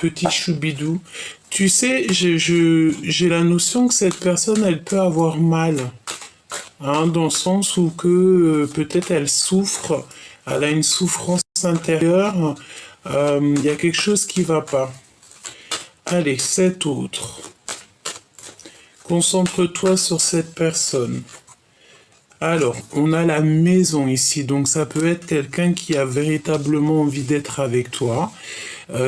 petit choubidou. Tu sais, j'ai la notion que cette personne, elle peut avoir mal. Hein, dans le sens où que peut-être elle souffre, elle a une souffrance intérieure, il y a quelque chose qui va pas. Allez, cet autre. Concentre-toi sur cette personne. Alors, on a la maison ici, donc ça peut être quelqu'un qui a véritablement envie d'être avec toi,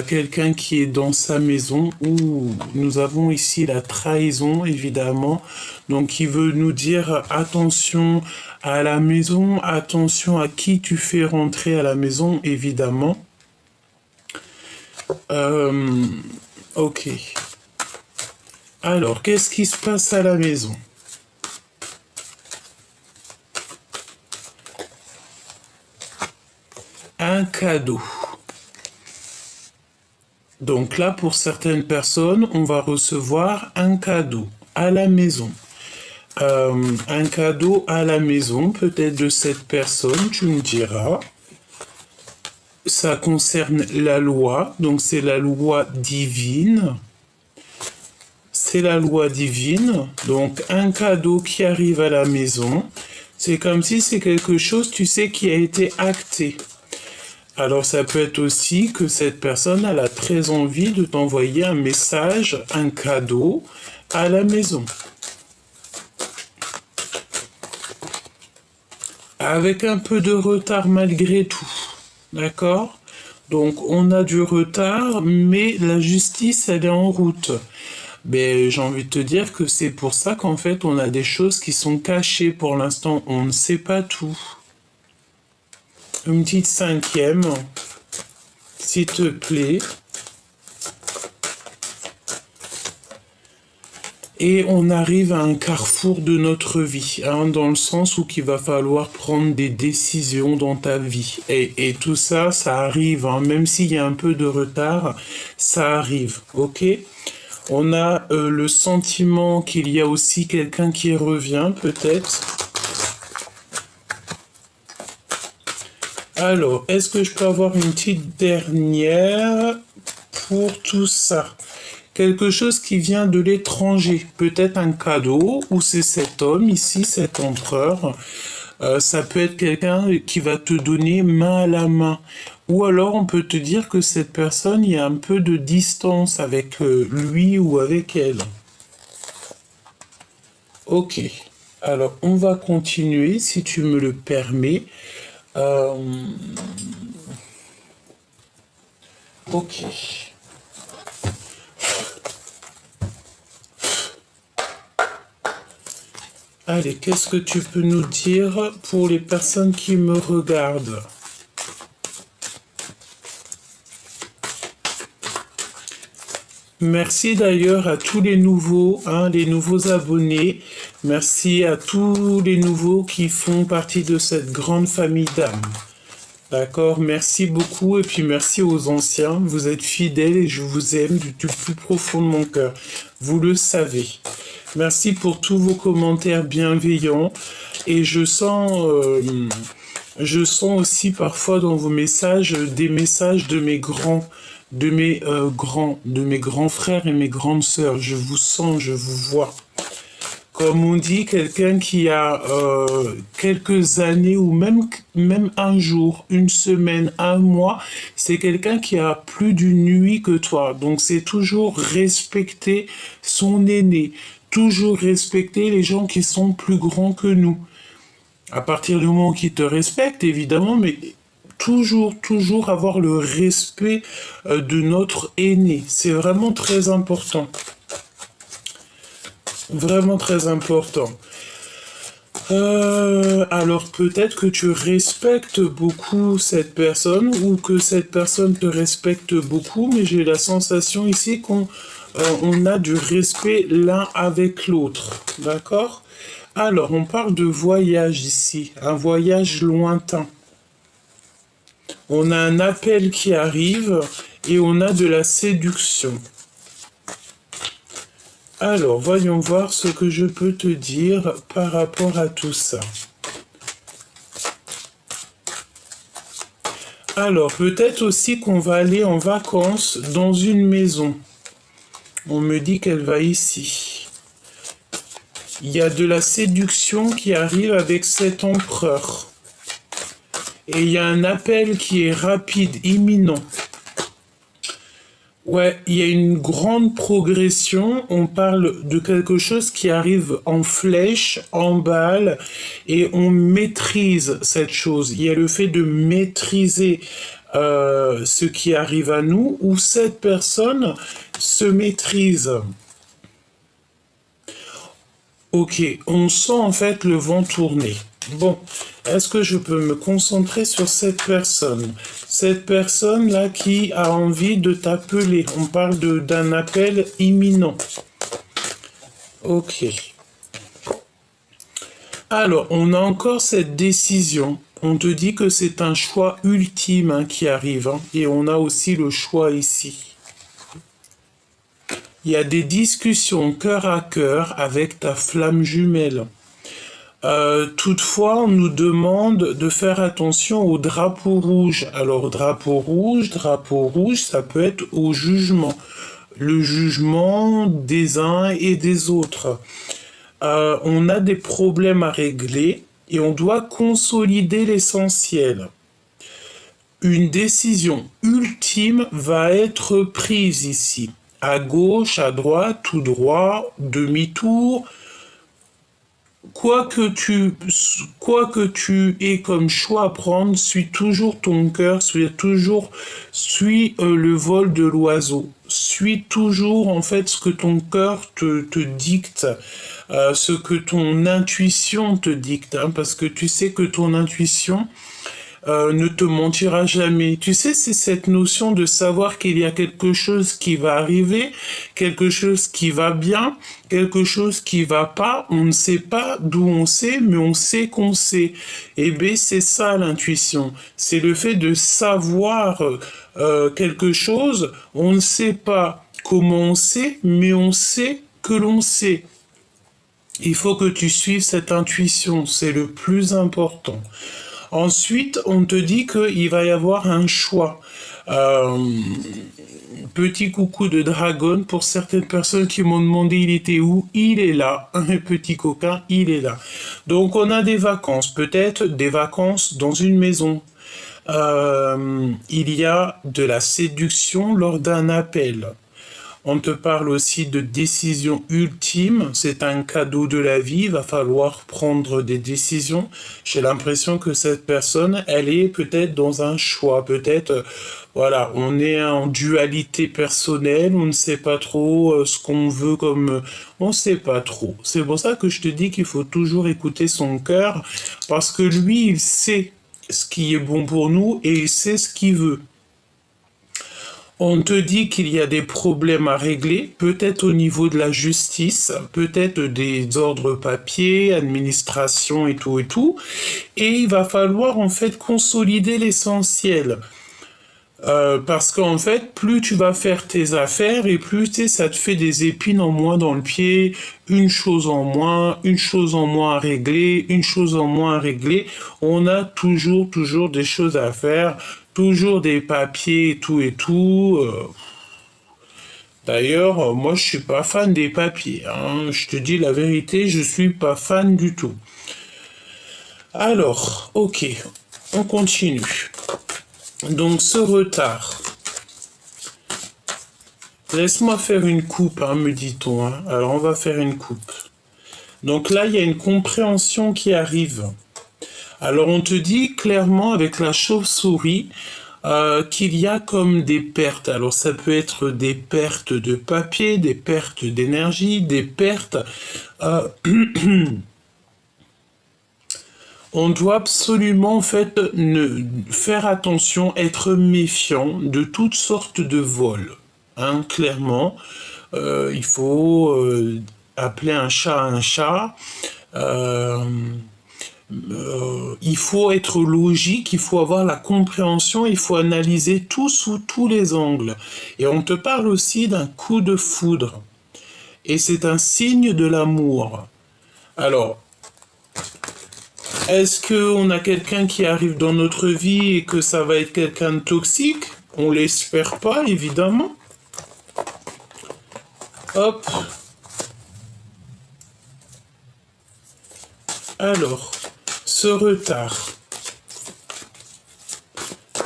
quelqu'un qui est dans sa maison, ou nous avons ici la trahison, évidemment, donc qui veut nous dire attention à la maison, attention à qui tu fais rentrer à la maison, évidemment. Ok. Alors, qu'est-ce qui se passe à la maison? Un cadeau. Donc là, pour certaines personnes, on va recevoir un cadeau à la maison. Un cadeau à la maison, peut-être de cette personne, tu me diras. Ça concerne la loi, donc c'est la loi divine. C'est la loi divine, donc un cadeau qui arrive à la maison. C'est comme si c'est quelque chose, tu sais, qui a été acté. Alors ça peut être aussi que cette personne elle a très envie de t'envoyer un message, un cadeau à la maison. Avec un peu de retard malgré tout. D'accord? Donc on a du retard, mais la justice elle est en route. Mais j'ai envie de te dire que c'est pour ça qu'en fait on a des choses qui sont cachées pour l'instant, on ne sait pas tout. Une petite cinquième, s'il te plaît. Et on arrive à un carrefour de notre vie, hein, dans le sens où il va falloir prendre des décisions dans ta vie. Et tout ça, ça arrive, hein, même s'il y a un peu de retard, ça arrive, ok? On a le sentiment qu'il y a aussi quelqu'un qui revient, peut-être. Alors, est-ce que je peux avoir une petite dernière pour tout ça? Quelque chose qui vient de l'étranger, peut-être un cadeau, ou c'est cet homme ici, cet empereur. Ça peut être quelqu'un qui va te donner main à la main. Ou alors on peut te dire que cette personne, il y a un peu de distance avec lui ou avec elle. Ok, alors on va continuer si tu me le permets. Ok. Allez, qu'est-ce que tu peux nous dire pour les personnes qui me regardent? Merci d'ailleurs à tous les nouveaux, hein, les nouveaux abonnés. Merci à tous les nouveaux qui font partie de cette grande famille d'âmes. D'accord, merci beaucoup et puis merci aux anciens. Vous êtes fidèles et je vous aime du plus profond de mon cœur. Vous le savez. Merci pour tous vos commentaires bienveillants et je sens aussi parfois dans vos messages des messages de mes grands, de mes grands frères et mes grandes sœurs. Je vous sens, je vous vois. Comme on dit, quelqu'un qui a quelques années ou même un jour, une semaine, un mois, c'est quelqu'un qui a plus d'une nuit que toi. Donc c'est toujours respecter son aîné, toujours respecter les gens qui sont plus grands que nous. À partir du moment qu'ils te respectent, évidemment, mais toujours avoir le respect de notre aîné. C'est vraiment très important. Vraiment très important. Alors peut-être que tu respectes beaucoup cette personne ou que cette personne te respecte beaucoup, mais j'ai la sensation ici qu'on a du respect l'un avec l'autre. D'accord? Alors on parle de voyage ici, un voyage lointain. On a un appel qui arrive et on a de la séduction. Alors, voyons voir ce que je peux te dire par rapport à tout ça. Alors, peut-être aussi qu'on va aller en vacances dans une maison. On me dit qu'elle va ici. Il y a de la séduction qui arrive avec cet empereur. Et il y a un appel qui est rapide, imminent. Ouais, il y a une grande progression. On parle de quelque chose qui arrive en flèche, en balle, et on maîtrise cette chose. Il y a le fait de maîtriser ce qui arrive à nous, où cette personne se maîtrise. Ok, on sent en fait le vent tourner. Bon, est-ce que je peux me concentrer sur cette personne? Cette personne-là qui a envie de t'appeler. On parle d'un appel imminent. Ok. Alors, on a encore cette décision. On te dit que c'est un choix ultime hein, qui arrive. Hein, et on a aussi le choix ici. Il y a des discussions cœur à cœur avec ta flamme jumelle. Toutefois, on nous demande de faire attention au drapeau rouge. Alors, drapeau rouge, ça peut être au jugement. Le jugement des uns et des autres. On a des problèmes à régler et on doit consolider l'essentiel. Une décision ultime va être prise ici. À gauche, à droite, tout droit, demi-tour. Quoi que tu aies comme choix à prendre, suis toujours ton cœur, suis le vol de l'oiseau. Suis toujours en fait ce que ton cœur te dicte, ce que ton intuition te dicte, hein, parce que tu sais que ton intuition ne te mentira jamais. Tu sais, c'est cette notion de savoir qu'il y a quelque chose qui va arriver, quelque chose qui va bien, quelque chose qui va pas. On ne sait pas d'où on sait, mais on sait qu'on sait. Et bien, c'est ça l'intuition. C'est le fait de savoir quelque chose. On ne sait pas comment on sait, mais on sait que l'on sait. Il faut que tu suives cette intuition. C'est le plus important. Ensuite, on te dit qu'il va y avoir un choix. Petit coucou de dragon pour certaines personnes qui m'ont demandé il était où. Il est là, un petit coquin, il est là. Donc on a des vacances, peut-être des vacances dans une maison. Il y a de la séduction lors d'un appel. On te parle aussi de décision ultime, c'est un cadeau de la vie, il va falloir prendre des décisions. J'ai l'impression que cette personne, elle est peut-être dans un choix, peut-être, voilà, on est en dualité personnelle, on ne sait pas trop ce qu'on veut comme... on ne sait pas trop. C'est pour ça que je te dis qu'il faut toujours écouter son cœur, parce que lui, il sait ce qui est bon pour nous et il sait ce qu'il veut. On te dit qu'il y a des problèmes à régler, peut-être au niveau de la justice, peut-être des ordres papiers, administration et tout, et il va falloir en fait consolider l'essentiel. Parce qu'en fait, plus tu vas faire tes affaires et plus ça te fait des épines en moins dans le pied, une chose en moins à régler, une chose en moins à régler. On a toujours des choses à faire, toujours des papiers et tout. D'ailleurs, moi je suis pas fan des papiers. Hein. Je te dis la vérité, je suis pas fan du tout. Alors, ok, on continue. Donc ce retard. Laisse-moi faire une coupe, hein, me dit-on. Hein. Alors on va faire une coupe. Donc là, il y a une compréhension qui arrive. Alors on te dit clairement avec la chauve-souris qu'il y a comme des pertes. Alors ça peut être des pertes de papier, des pertes d'énergie, des pertes... On doit absolument en fait faire attention, être méfiant de toutes sortes de vols. Hein, clairement, il faut appeler un chat un chat. Il faut être logique, il faut avoir la compréhension, il faut analyser tout sous tous les angles. Et on te parle aussi d'un coup de foudre. Et c'est un signe de l'amour. Alors, Est-ce qu'on a quelqu'un qui arrive dans notre vie et que ça va être quelqu'un de toxique? On l'espère pas, évidemment. Hop. Alors, ce retard.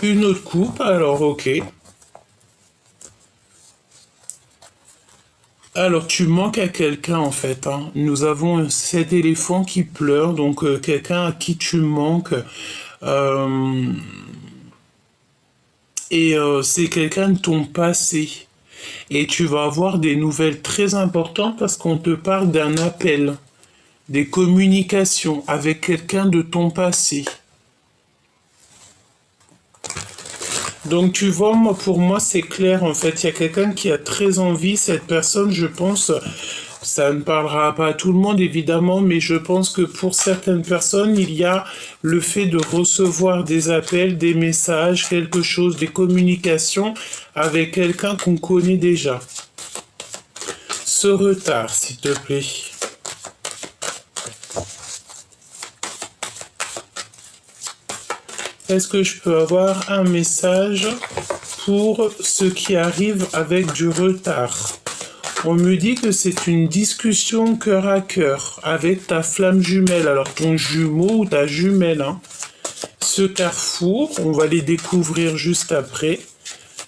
Une autre coupe, alors ok. Alors, tu manques à quelqu'un en fait, hein. Nous avons cet éléphant qui pleure, donc quelqu'un à qui tu manques. Euh, c'est quelqu'un de ton passé. Et tu vas avoir des nouvelles très importantes parce qu'on te parle d'un appel, des communications avec quelqu'un de ton passé. Donc tu vois, moi, pour moi, c'est clair, en fait. Il y a quelqu'un qui a très envie. Cette personne, je pense, ça ne parlera pas à tout le monde, évidemment, mais je pense que pour certaines personnes, il y a le fait de recevoir des appels, des messages, quelque chose, des communications avec quelqu'un qu'on connaît déjà. Ce retard, s'il te plaît. Est-ce que je peux avoir un message pour ceux qui arrivent avec du retard? On me dit que c'est une discussion cœur à cœur avec ta flamme jumelle, alors ton jumeau ou ta jumelle. Hein. Ce carrefour, on va les découvrir juste après.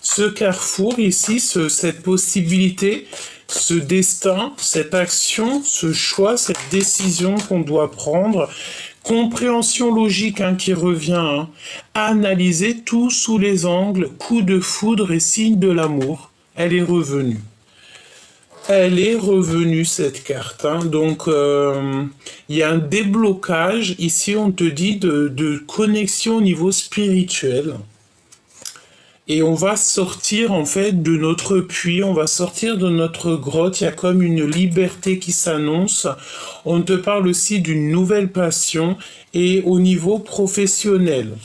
Ce carrefour ici, cette possibilité, ce destin, cette action, ce choix, cette décision qu'on doit prendre, compréhension logique hein, qui revient, hein, analyser tout sous les angles, coup de foudre et signe de l'amour. Elle est revenue. Elle est revenue cette carte. Hein. Donc il y a un déblocage. Ici on te dit de connexion au niveau spirituel. Et on va sortir en fait de notre puits, on va sortir de notre grotte, il y a comme une liberté qui s'annonce. On te parle aussi d'une nouvelle passion et au niveau professionnel.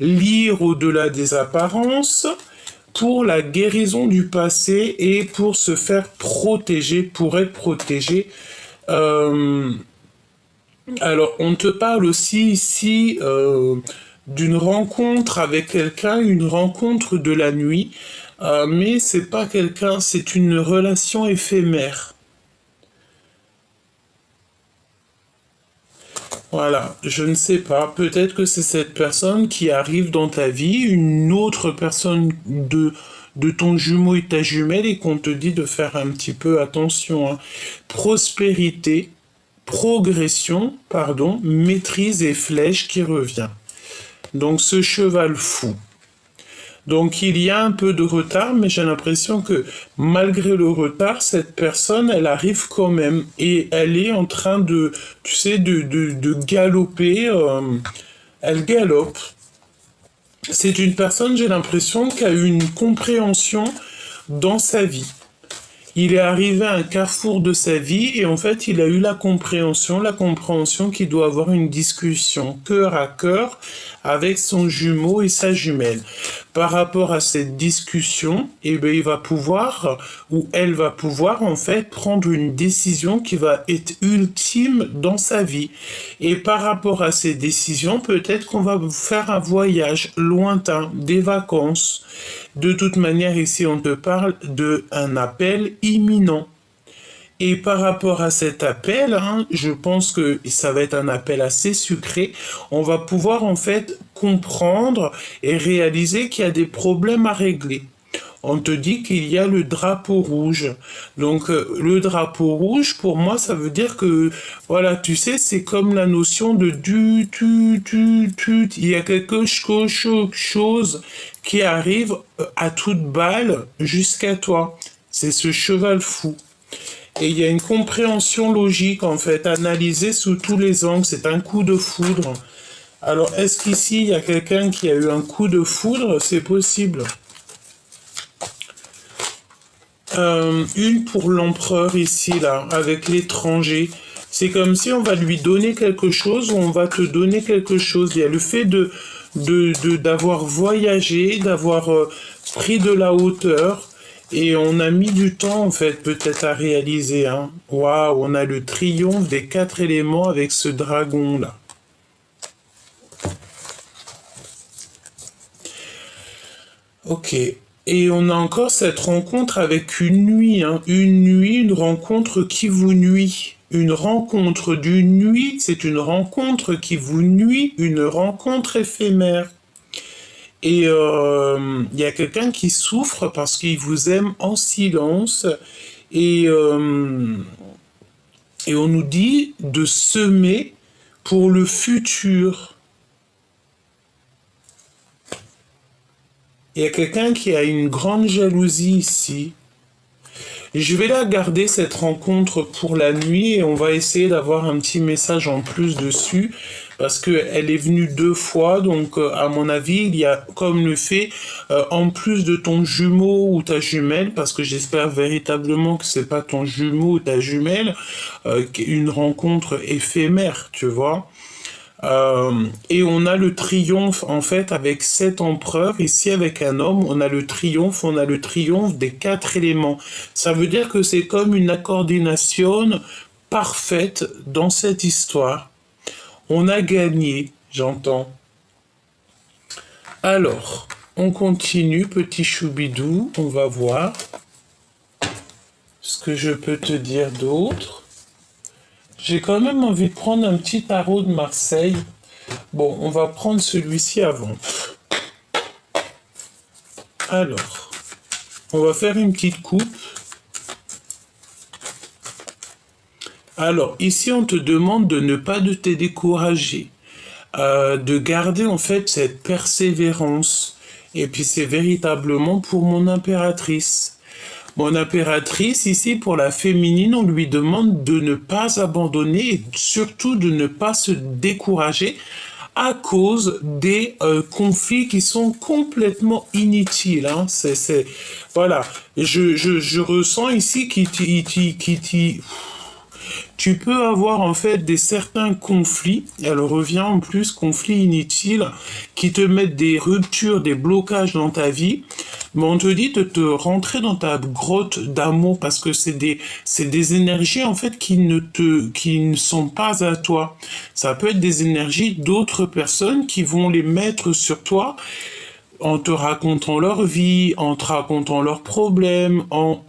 Lire au-delà des apparences pour la guérison du passé et pour se faire protéger, pour être protégé. Alors on te parle aussi ici d'une rencontre avec quelqu'un, une rencontre de la nuit, mais c'est pas quelqu'un, c'est une relation éphémère. Voilà, je ne sais pas, peut-être que c'est cette personne qui arrive dans ta vie, une autre personne de ton jumeau et ta jumelle et qu'on te dit de faire un petit peu attention. Hein. Prospérité, progression, pardon, maîtrise et flèche qui revient. Donc ce cheval fou. Donc il y a un peu de retard, mais j'ai l'impression que malgré le retard, cette personne, elle arrive quand même et elle est en train de, tu sais, de galoper. Elle galope. C'est une personne, j'ai l'impression, qui a eu une compréhension dans sa vie. Il est arrivé à un carrefour de sa vie et en fait, il a eu la compréhension qu'il doit avoir une discussion cœur à cœur avec son jumeau et sa jumelle. Par rapport à cette discussion, eh bien, il va pouvoir, ou elle va pouvoir, en fait, prendre une décision qui va être ultime dans sa vie. Et par rapport à ces décisions, peut-être qu'on va faire un voyage lointain, des vacances. De toute manière, ici, on te parle d'un appel imminent. Et par rapport à cet appel, hein, je pense que ça va être un appel assez sucré. On va pouvoir en fait comprendre et réaliser qu'il y a des problèmes à régler. On te dit qu'il y a le drapeau rouge. Donc le drapeau rouge, pour moi, ça veut dire que, voilà, tu sais, c'est comme la notion de tu. Il y a quelque chose qui arrive à toute balle jusqu'à toi. C'est ce cheval fou. Et il y a une compréhension logique, en fait, analysée sous tous les angles. C'est un coup de foudre. Alors, est-ce qu'ici, il y a quelqu'un qui a eu un coup de foudre? C'est possible. Une pour l'empereur ici, là, avec l'étranger. C'est comme si on va lui donner quelque chose ou on va te donner quelque chose. Il y a le fait d'avoir voyagé, d'avoir pris de la hauteur. Et on a mis du temps, en fait, peut-être à réaliser. Hein. Waouh, on a le triomphe des 4 éléments avec ce dragon-là. Ok. Et on a encore cette rencontre avec une nuit, hein. Une nuit, une rencontre qui vous nuit. Une rencontre d'une nuit, c'est une rencontre qui vous nuit, une rencontre éphémère. Et il y a quelqu'un qui souffre parce qu'il vous aime en silence. Et, euh, et on nous dit de semer pour le futur. Il y a quelqu'un qui a une grande jalousie ici. Je vais la garder cette rencontre pour la nuit et on va essayer d'avoir un petit message en plus dessus parce qu'elle est venue 2 fois, donc à mon avis il y a comme le fait en plus de ton jumeau ou ta jumelle, parce que j'espère véritablement que c'est pas ton jumeau ou ta jumelle, une rencontre éphémère, tu vois. Et on a le triomphe en fait avec 7 empereurs. Ici avec un homme, on a le triomphe des 4 éléments. Ça veut dire que c'est comme une coordination parfaite dans cette histoire. On a gagné, j'entends. Alors, on continue, petit choubidou, on va voir ce que je peux te dire d'autre. J'ai quand même envie de prendre un petit tarot de Marseille. Bon, on va prendre celui-ci avant. Alors, on va faire une petite coupe. Alors, ici, on te demande de ne pas te décourager, de garder en fait cette persévérance. Et puis, c'est véritablement pour mon impératrice. Mon impératrice, ici, pour la féminine, on lui demande de ne pas abandonner et surtout de ne pas se décourager à cause des conflits qui sont complètement inutiles. Hein. Voilà. Je ressens ici tu peux avoir en fait des certains conflits, elle revient en plus, conflits inutiles, qui te mettent des ruptures, des blocages dans ta vie, mais on te dit de te rentrer dans ta grotte d'amour parce que c'est des énergies en fait qui ne sont pas à toi. Ça peut être des énergies d'autres personnes qui vont les mettre sur toi en te racontant leur vie, en te racontant leurs problèmes,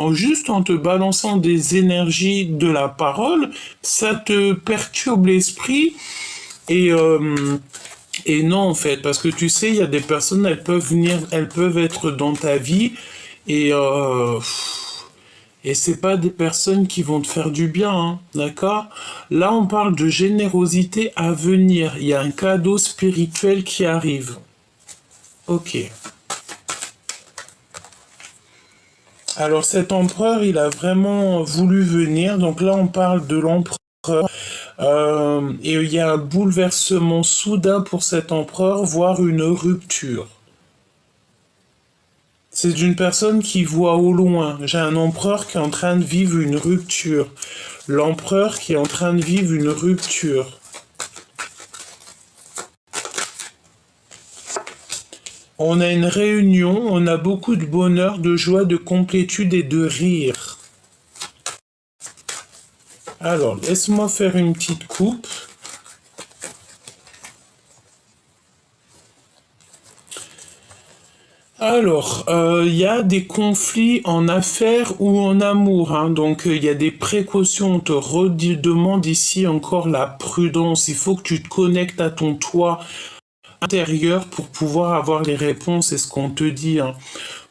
juste en te balançant des énergies de la parole, ça te perturbe l'esprit et non en fait, parce que tu sais, il y a des personnes, elles peuvent être dans ta vie et et c'est pas des personnes qui vont te faire du bien, hein, d'accord? Là, on parle de générosité à venir. Il y a un cadeau spirituel qui arrive. Ok. Alors cet empereur, il a vraiment voulu venir. Donc là, on parle de l'empereur. Et il y a un bouleversement soudain pour cet empereur, voire une rupture. C'est une personne qui voit au loin. J'ai un empereur qui est en train de vivre une rupture. L'empereur qui est en train de vivre une rupture. On a une réunion, on a beaucoup de bonheur, de joie, de complétude et de rire. Alors, laisse-moi faire une petite coupe. Alors, il y a des conflits en affaires ou en amour, hein, donc il y a des précautions. On te redemande ici encore la prudence. Il faut que tu te connectes à ton toit intérieur pour pouvoir avoir les réponses, c'est ce qu'on te dit, hein,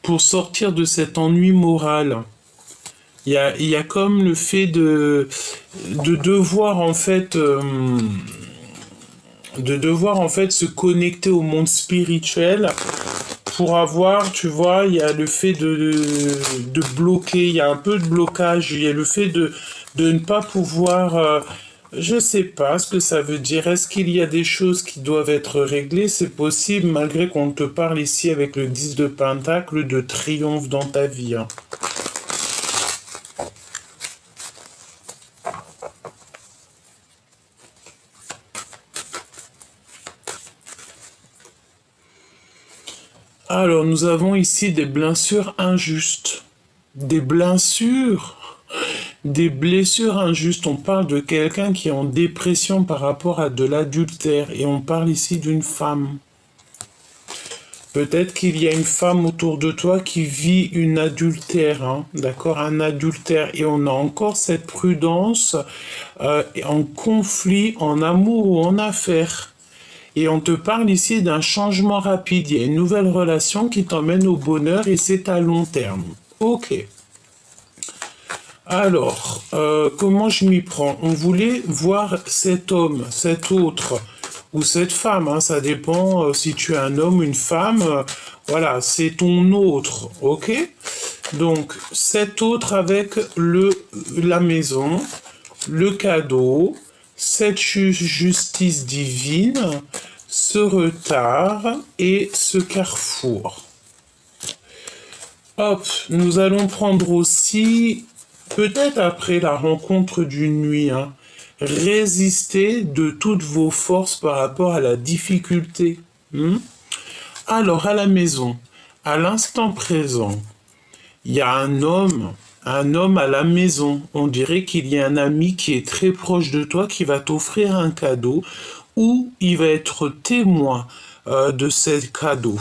pour sortir de cet ennui moral. Il y a comme le fait de devoir en fait se connecter au monde spirituel pour avoir, tu vois, il y a le fait de bloquer, il y a un peu de blocage, il y a le fait de ne pas pouvoir, je sais pas ce que ça veut dire. Est-ce qu'il y a des choses qui doivent être réglées? C'est possible, malgré qu'on te parle ici avec le 10 de Pentacle de triomphe dans ta vie. Hein. Alors, nous avons ici des blessures injustes. Des blessures Des blessures injustes. On parle de quelqu'un qui est en dépression par rapport à de l'adultère. Et on parle ici d'une femme. Peut-être qu'il y a une femme autour de toi qui vit une adultère, hein, d'accord, un adultère, et on a encore cette prudence en conflit, en amour ou en affaires. Et on te parle ici d'un changement rapide. Il y a une nouvelle relation qui t'emmène au bonheur et c'est à long terme. Ok. Alors, comment je m'y prends? On voulait voir cet homme, cet autre, ou cette femme, hein, ça dépend si tu es un homme ou une femme. Voilà, c'est ton autre, ok? Donc, cet autre avec la maison, le cadeau, cette justice divine, ce retard et ce carrefour. Hop, nous allons prendre aussi, peut-être après la rencontre d'une nuit, hein, résister de toutes vos forces par rapport à la difficulté. Alors, à la maison, à l'instant présent, il y a un homme à la maison. On dirait qu'il y a un ami qui est très proche de toi qui va t'offrir un cadeau ou il va être témoin de ce cadeau.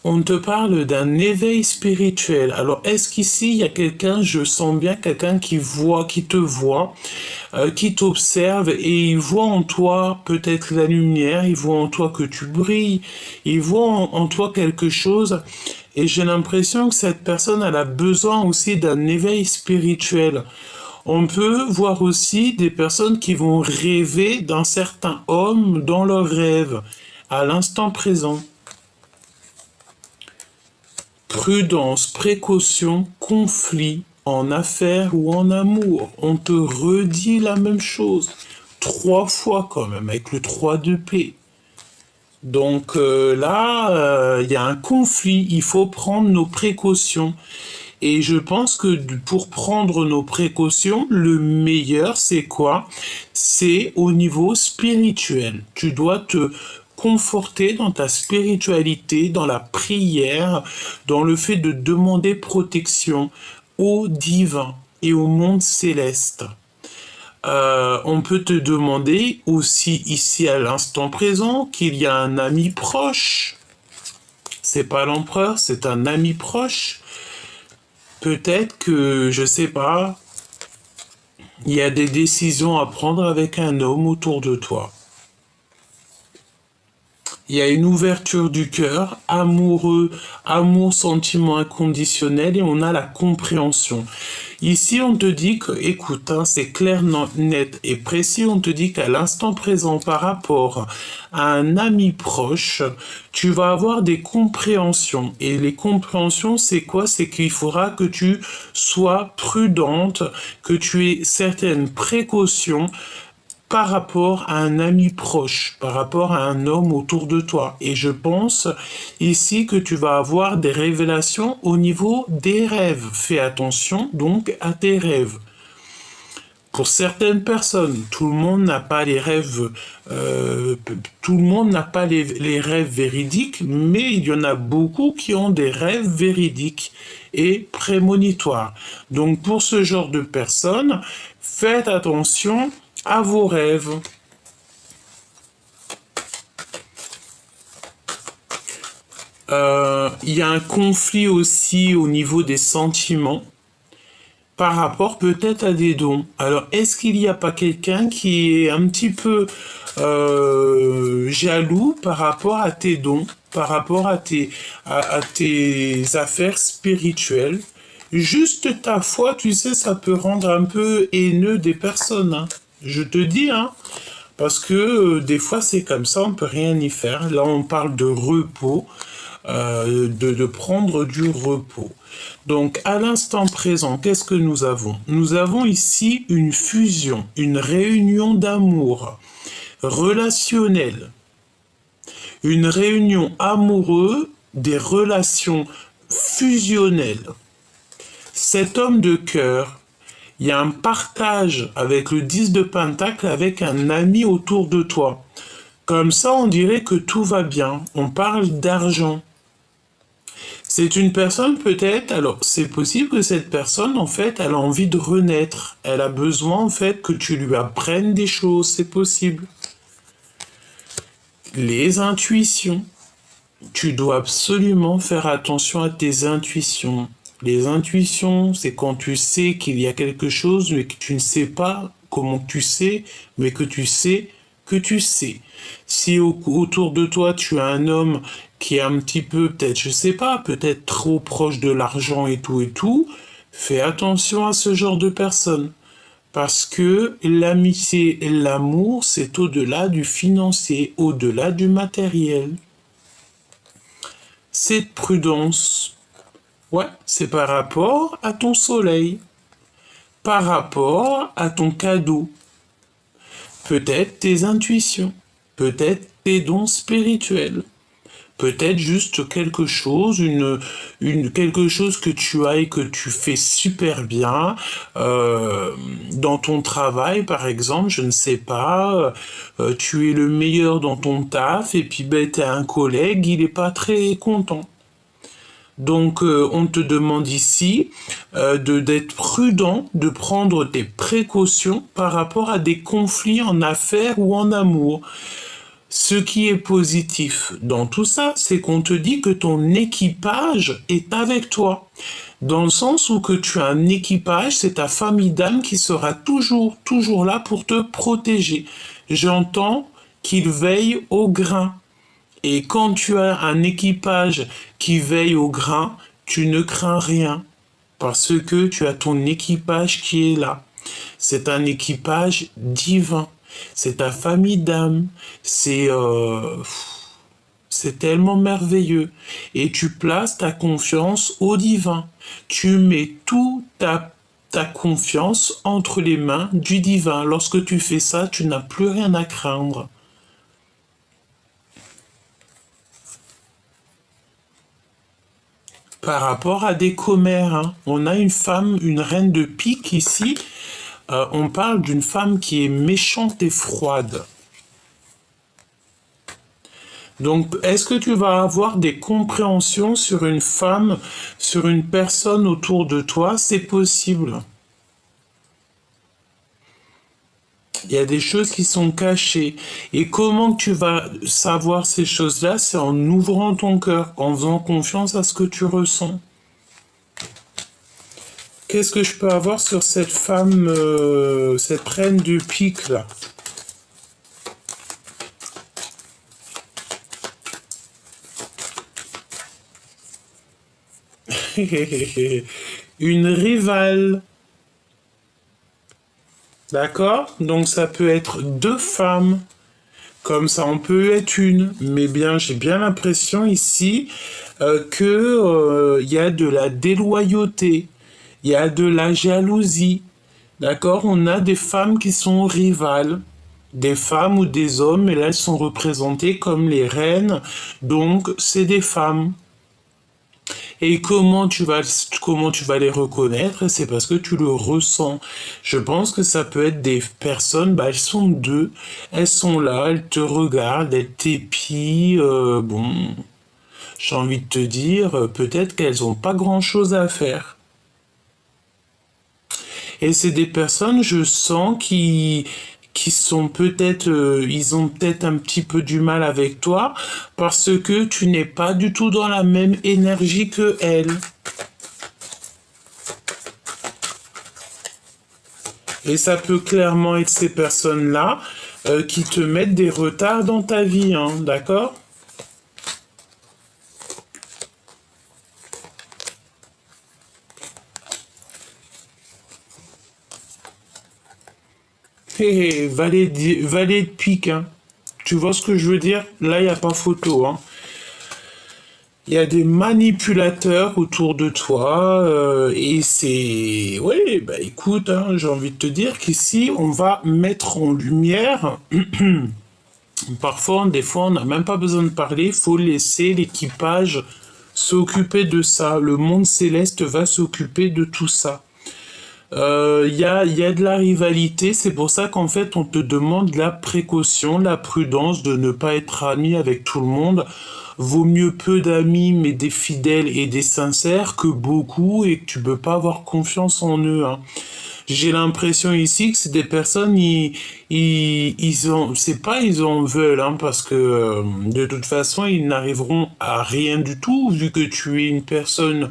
On te parle d'un éveil spirituel. Alors, est-ce qu'ici, il y a quelqu'un, je sens bien quelqu'un qui te voit, qui t'observe et il voit en toi peut-être la lumière, il voit en toi que tu brilles, il voit en toi quelque chose. Et j'ai l'impression que cette personne, elle a besoin aussi d'un éveil spirituel. On peut voir aussi des personnes qui vont rêver d'un certain homme dans leurs rêves, à l'instant présent. Prudence, précaution, conflit, en affaires ou en amour. On te redit la même chose. 3 fois quand même, avec le 3 de paix. Donc là, il y a un conflit. Il faut prendre nos précautions. Et je pense que pour prendre nos précautions, le meilleur, c'est quoi? C'est au niveau spirituel. Tu dois te conforter dans ta spiritualité, dans la prière, dans le fait de demander protection au divin et au monde céleste. On peut te demander aussi ici à l'instant présent qu'il y a un ami proche. C'est pas l'empereur, c'est un ami proche. Peut-être que, je sais pas, il y a des décisions à prendre avec un homme autour de toi. Il y a une ouverture du cœur, amoureux, amour, sentiment inconditionnel, et on a la compréhension. Ici, on te dit que, écoute, hein, c'est clair, net et précis, on te dit qu'à l'instant présent, par rapport à un ami proche, tu vas avoir des compréhensions. Et les compréhensions, c'est quoi? C'est qu'il faudra que tu sois prudente, que tu aies certaines précautions par rapport à un ami proche, par rapport à un homme autour de toi. Et je pense ici que tu vas avoir des révélations au niveau des rêves. Fais attention donc à tes rêves. Pour certaines personnes, tout le monde n'a pas les rêves, tout le monde n'a pas les rêves véridiques, mais il y en a beaucoup qui ont des rêves véridiques et prémonitoires. Donc pour ce genre de personnes, faites attention à vos rêves. Il y a un conflit aussi au niveau des sentiments par rapport peut-être à des dons. Alors, est-ce qu'il n'y a pas quelqu'un qui est un petit peu jaloux par rapport à tes dons, par rapport à tes affaires spirituelles? Juste ta foi, tu sais, ça peut rendre un peu haineux des personnes, hein. Je te dis, hein, parce que des fois c'est comme ça, on peut rien y faire. Là, on parle de repos, de prendre du repos. Donc, à l'instant présent, qu'est-ce que nous avons? Nous avons ici une fusion, une réunion d'amour relationnelle, une réunion amoureuse, des relations fusionnelles. Cet homme de cœur, il y a un partage avec le 10 de Pentacle, avec un ami autour de toi. Comme ça, on dirait que tout va bien. On parle d'argent. C'est une personne peut-être, alors c'est possible que cette personne, en fait, elle a envie de renaître. Elle a besoin, en fait, que tu lui apprennes des choses. C'est possible. Les intuitions. Tu dois absolument faire attention à tes intuitions. Les intuitions, c'est quand tu sais qu'il y a quelque chose, mais que tu ne sais pas comment tu sais, mais que tu sais que tu sais. Si autour de toi, tu as un homme qui est un petit peu, peut-être, je sais pas, peut-être trop proche de l'argent et tout, fais attention à ce genre de personnes. Parce que l'amitié et l'amour, c'est au-delà du financier, au-delà du matériel. Cette prudence, ouais, c'est par rapport à ton soleil, par rapport à ton cadeau, peut-être tes intuitions, peut-être tes dons spirituels, peut-être juste quelque chose, quelque chose que tu as et que tu fais super bien dans ton travail, par exemple, je ne sais pas, tu es le meilleur dans ton taf et puis ben, tu as un collègue, il n'est pas très content. Donc, on te demande ici d'être prudent, de prendre des précautions par rapport à des conflits en affaires ou en amour. Ce qui est positif dans tout ça, c'est qu'on te dit que ton équipage est avec toi. Dans le sens où que tu as un équipage, c'est ta famille d'âme qui sera toujours là pour te protéger. J'entends qu'il veille au grain. Et quand tu as un équipage qui veille au grain, tu ne crains rien parce que tu as ton équipage qui est là. C'est un équipage divin. C'est ta famille d'âme. C'est tellement merveilleux. Et tu places ta confiance au divin. Tu mets toute ta confiance entre les mains du divin. Lorsque tu fais ça, tu n'as plus rien à craindre. Par rapport à des commères, hein. On a une femme, une reine de pique ici. On parle d'une femme qui est méchante et froide. Donc, est-ce que tu vas avoir des compréhensions sur une femme, sur une personne autour de toi? C'est possible. Il y a des choses qui sont cachées. Et comment tu vas savoir ces choses-là? C'est en ouvrant ton cœur, en faisant confiance à ce que tu ressens. Qu'est-ce que je peux avoir sur cette femme, cette reine de pique là? Une rivale. D'accord? Donc ça peut être deux femmes. Comme ça, on peut être une. Mais bien, j'ai bien l'impression ici que y a de la déloyauté. Il y a de la jalousie. D'accord? On a des femmes qui sont rivales. Des femmes ou des hommes, et là, elles sont représentées comme les reines. Donc, c'est des femmes. Et comment tu vas les reconnaître? C'est parce que tu le ressens. Je pense que ça peut être des personnes, bah, elles sont deux, elles sont là, elles te regardent, elles t'épient, bon, j'ai envie de te dire, peut-être qu'elles n'ont pas grand-chose à faire. Et c'est des personnes, je sens, qui sont peut-être, ils ont peut-être un petit peu du mal avec toi parce que tu n'es pas du tout dans la même énergie que elles. Et ça peut clairement être ces personnes-là qui te mettent des retards dans ta vie, hein, d'accord? Hé, hé, valet de pique, hein. Tu vois ce que je veux dire? Là, il n'y a pas photo, hein. Il y a des manipulateurs autour de toi et c'est... Oui, bah écoute, hein, j'ai envie de te dire qu'ici, on va mettre en lumière... Parfois, des fois, on n'a même pas besoin de parler, il faut laisser l'équipage s'occuper de ça. Le monde céleste va s'occuper de tout ça. Il y a de la rivalité, c'est pour ça qu'en fait on te demande la précaution, la prudence de ne pas être ami avec tout le monde. Vaut mieux peu d'amis mais des fidèles et des sincères que beaucoup et que tu peux pas avoir confiance en eux, hein. J'ai l'impression ici que c'est des personnes, ils ont, c'est pas ils en veulent, hein, parce que de toute façon, ils n'arriveront à rien du tout, vu que tu es une personne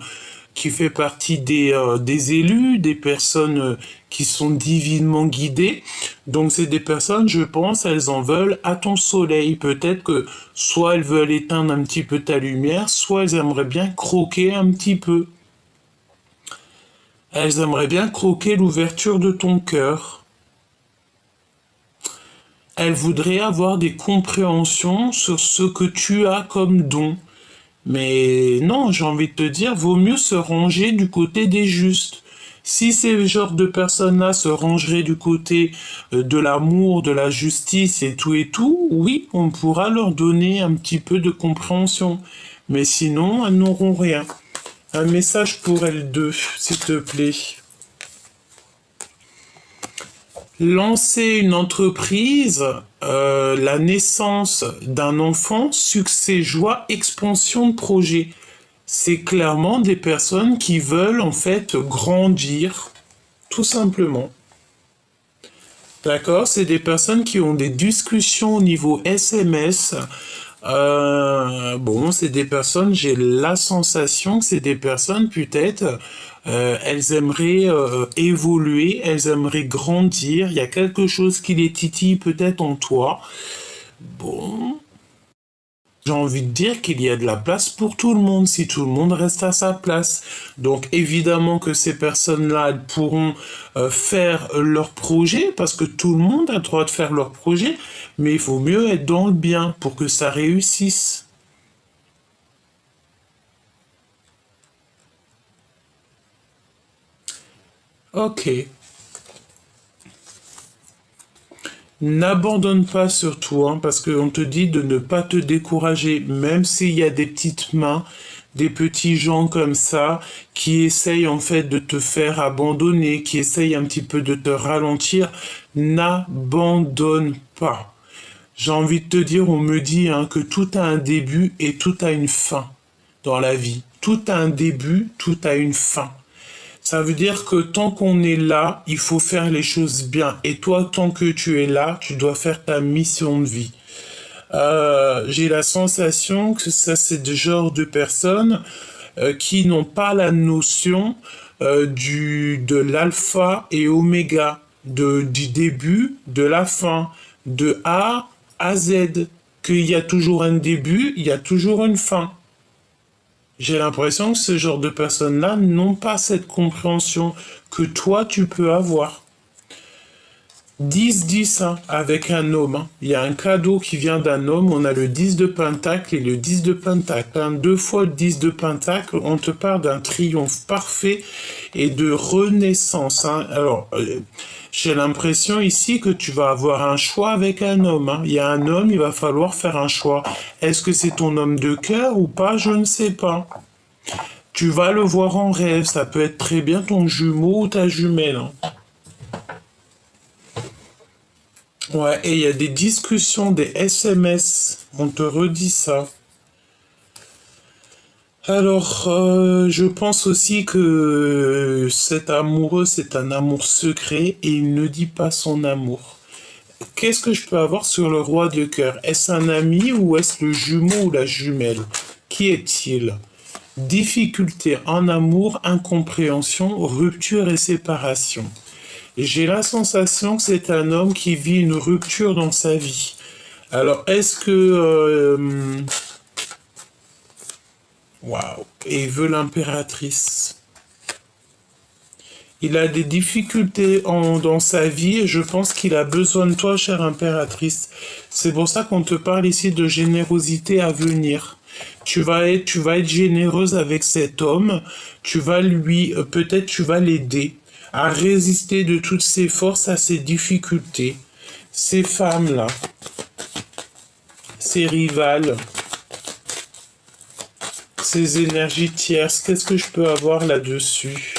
qui fait partie des élus, des personnes qui sont divinement guidées. Donc c'est des personnes, je pense, elles en veulent à ton soleil. Peut-être que soit elles veulent éteindre un petit peu ta lumière, soit elles aimeraient bien croquer un petit peu. Elles aimeraient bien croquer l'ouverture de ton cœur. Elles voudraient avoir des compréhensions sur ce que tu as comme don. Mais non, j'ai envie de te dire, vaut mieux se ranger du côté des justes. Si ces genres de personnes-là se rangeraient du côté de l'amour, de la justice et tout, oui, on pourra leur donner un petit peu de compréhension. Mais sinon, elles n'auront rien. Un message pour elles deux, s'il te plaît. Lancer une entreprise, la naissance d'un enfant, succès, joie, expansion de projet. C'est clairement des personnes qui veulent en fait grandir, tout simplement. D'accord? C'est des personnes qui ont des discussions au niveau SMS. Bon, c'est des personnes, j'ai la sensation que c'est des personnes peut-être, elles aimeraient évoluer, elles aimeraient grandir. Il y a quelque chose qui les titille peut-être en toi. Bon, j'ai envie de dire qu'il y a de la place pour tout le monde si tout le monde reste à sa place. Donc évidemment que ces personnes-là, elles pourront faire leur projet parce que tout le monde a le droit de faire leur projet, mais il faut mieux être dans le bien pour que ça réussisse. Ok. N'abandonne pas surtout, hein, parce qu'on te dit de ne pas te décourager, même s'il y a des petites mains, des petits gens comme ça, qui essayent en fait de te faire abandonner, qui essayent un petit peu de te ralentir. N'abandonne pas. J'ai envie de te dire, on me dit hein, que tout a un début et tout a une fin dans la vie. Tout a un début, tout a une fin. Ça veut dire que tant qu'on est là, il faut faire les choses bien. Et toi, tant que tu es là, tu dois faire ta mission de vie. J'ai la sensation que ça, c'est le genre de personnes qui n'ont pas la notion de l'alpha et oméga, du début, de la fin, de A à Z. Qu'il y a toujours un début, il y a toujours une fin. J'ai l'impression que ce genre de personnes-là n'ont pas cette compréhension que toi tu peux avoir. 10-10 hein, avec un homme. Hein. Il y a un cadeau qui vient d'un homme. On a le 10 de pentacle et le 10 de pentacle. Hein. Deux fois le 10 de pentacle, on te parle d'un triomphe parfait et de renaissance. Hein. Alors, j'ai l'impression ici que tu vas avoir un choix avec un homme. Hein. Il y a un homme, il va falloir faire un choix. Est-ce que c'est ton homme de cœur ou pas? Je ne sais pas. Tu vas le voir en rêve. Ça peut être très bien ton jumeau ou ta jumelle. Hein. Ouais, et il y a des discussions, des SMS. On te redit ça. Alors, je pense aussi que cet amoureux, c'est un amour secret et il ne dit pas son amour. Qu'est-ce que je peux avoir sur le roi de cœur? Est-ce un ami ou est-ce le jumeau ou la jumelle? Qui est-il? Difficulté en amour, incompréhension, rupture et séparation. J'ai la sensation que c'est un homme qui vit une rupture dans sa vie. Alors, est-ce que... Waouh. Et il veut l'impératrice. Il a des difficultés dans sa vie et je pense qu'il a besoin de toi, chère impératrice. C'est pour ça qu'on te parle ici de générosité à venir. Tu vas être généreuse avec cet homme. Tu vas lui, peut-être tu vas l'aider à résister de toutes ses forces à ses difficultés. Ces femmes-là, ces rivales, ces énergies tierces, qu'est-ce que je peux avoir là-dessus?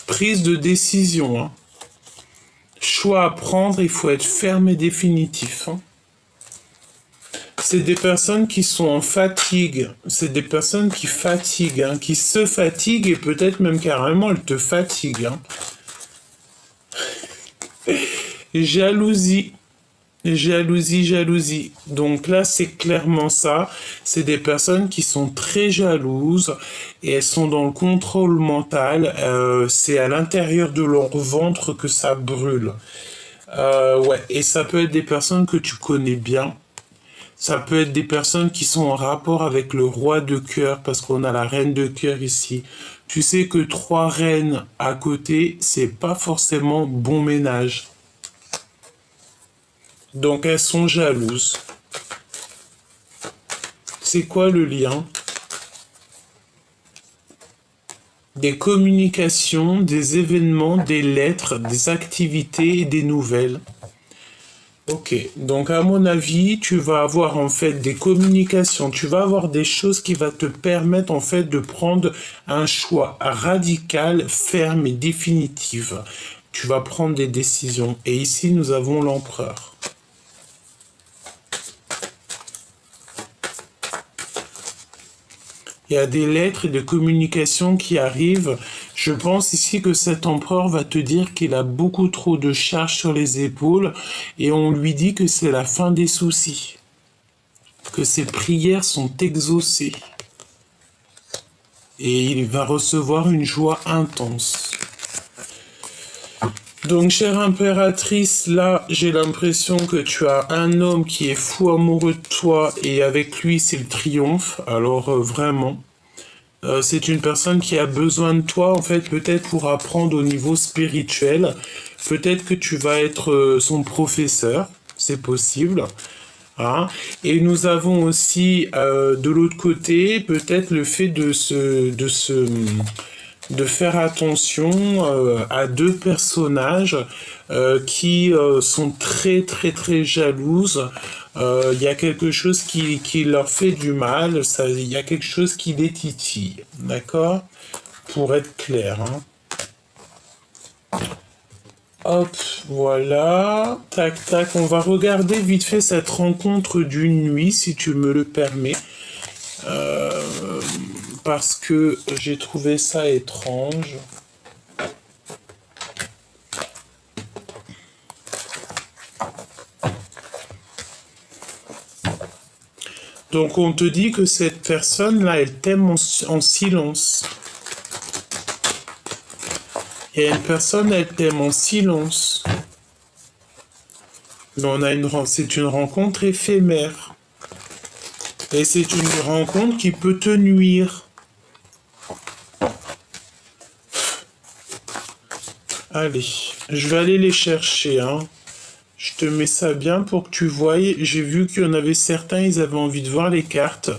Prise de décision. Hein. Choix à prendre, il faut être ferme et définitif. Hein. C'est des personnes qui sont en fatigue. C'est des personnes qui fatiguent, hein, qui se fatiguent et peut-être même carrément elles te fatiguent. Hein. Jalousie. Jalousie, jalousie. Donc là, c'est clairement ça. C'est des personnes qui sont très jalouses et elles sont dans le contrôle mental. C'est à l'intérieur de leur ventre que ça brûle. Ouais, et ça peut être des personnes que tu connais bien. Ça peut être des personnes qui sont en rapport avec le roi de cœur, parce qu'on a la reine de cœur ici. Tu sais que trois reines à côté, c'est pas forcément bon ménage. Donc elles sont jalouses. C'est quoi le lien? Des communications, des événements, des lettres, des activités et des nouvelles. Ok, donc à mon avis, tu vas avoir en fait des communications, tu vas avoir des choses qui vont te permettre en fait de prendre un choix radical, ferme et définitif. Tu vas prendre des décisions. Et ici, nous avons l'empereur. Il y a des lettres et des communications qui arrivent. Je pense ici que cet empereur va te dire qu'il a beaucoup trop de charges sur les épaules et on lui dit que c'est la fin des soucis, que ses prières sont exaucées et il va recevoir une joie intense. Donc, chère impératrice, là, j'ai l'impression que tu as un homme qui est fou amoureux de toi et avec lui, c'est le triomphe. Alors, vraiment, c'est une personne qui a besoin de toi, en fait, peut-être pour apprendre au niveau spirituel. Peut-être que tu vas être son professeur, c'est possible. Hein. Et nous avons aussi, de l'autre côté, peut-être le fait de faire attention à deux personnages qui sont très très très jalouses. Il y a quelque chose qui leur fait du mal, il y a quelque chose qui les titille, d'accord? Pour être clair. Hein. Hop, voilà. Tac, tac. On va regarder vite fait cette rencontre d'une nuit, si tu me le permets. Euh, Parce que j'ai trouvé ça étrange. Donc on te dit que cette personne-là, elle t'aime en silence. Il y a une personne, elle t'aime en silence. Mais c'est une rencontre éphémère. Et c'est une rencontre qui peut te nuire. Allez, je vais aller les chercher, hein. Je te mets ça bien pour que tu voies. J'ai vu qu'il y en avait certains, ils avaient envie de voir les cartes.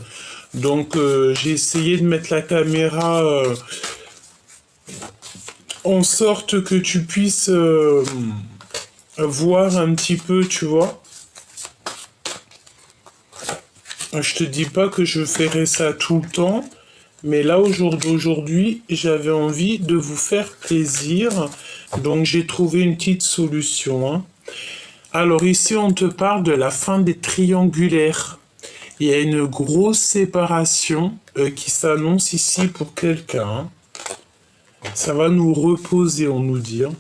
Donc j'ai essayé de mettre la caméra en sorte que tu puisses voir un petit peu, tu vois. Je te dis pas que je ferai ça tout le temps, mais là aujourd'hui, j'avais envie de vous faire plaisir. Donc j'ai trouvé une petite solution. Hein. Alors ici, on te parle de la fin des triangulaires. Il y a une grosse séparation qui s'annonce ici pour quelqu'un. Hein. Ça va nous reposer, on nous dit. Hein.